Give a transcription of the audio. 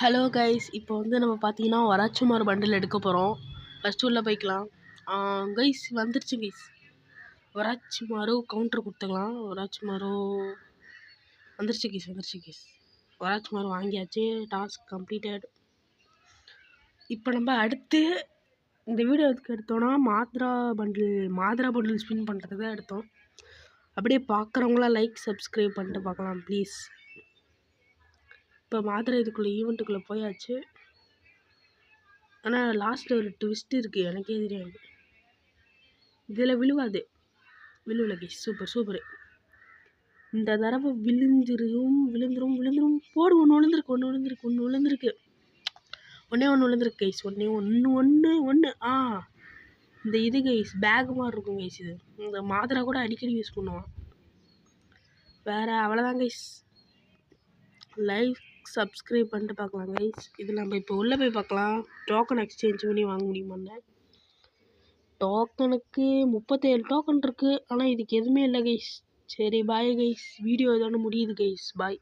Hello guys, இப்போ நம்ம பார்த்தீங்கன்னா வராச்சுமார் பண்டில் எடுக்க போகிறோம். ஃபஸ்ட்டு உள்ளே போய்க்கலாம். கைஸ் வந்துருச்சு கைஸ். வராச்சுமாரோ கவுண்டர் கொடுத்துக்கலாம். வராச்சுமாரோ வந்துருச்சு கைஸ். வராச்சுமாரோ வாங்கியாச்சு. Task completed. இப்போ நம்ம அடுத்து இந்த வீடியோ எதுக்கு எடுத்தோன்னா மாத்ரா பண்டில் ஸ்பின் பண்ணுறதுக்கு தான் எடுத்தோம். அப்படியே பார்க்குறவங்களாம் லைக் சப்ஸ்கிரைப் பண்ணிட்டு பார்க்கலாம் ப்ளீஸ். இப்போ மாத்திரை இதுக்குள்ளே ஈவெண்ட்டுக்குள்ளே போயாச்சு. ஆனால் லாஸ்ட்டில் ஒரு ட்விஸ்ட் இருக்குது, எனக்கே தெரியாது. இதில் விழுவலை கைஸ். சூப்பர். இந்த தடவை விழுந்துரும். போடு, ஒன்று விழுந்திருக்கு கைஸ். ஒன்று இந்த இது கைஸ் பேக் மாதிரி இருக்கும் கைஸ். இது இந்த மாத்திரை கூட அடிக்கடி யூஸ் பண்ணுவான். வேறு அவ்வளோதான் கைஸ். லைக் சப்ஸ்கிரைப் பண்ணிட்டு பார்க்கலாம் கைஸ். இது நம்ம இப்போ உள்ளே போய் பார்க்கலாம். டோக்கன் எக்ஸ்சேஞ்ச் பண்ணி வாங்க முடியுமான்னு. டோக்கனுக்கு 37 டோக்கன் இருக்குது. ஆனால் இதுக்கு எதுவுமே இல்லை கைஸ். சரி பாய் கைஸ். வீடியோ இதோட முடியுது கைஸ். பாய்.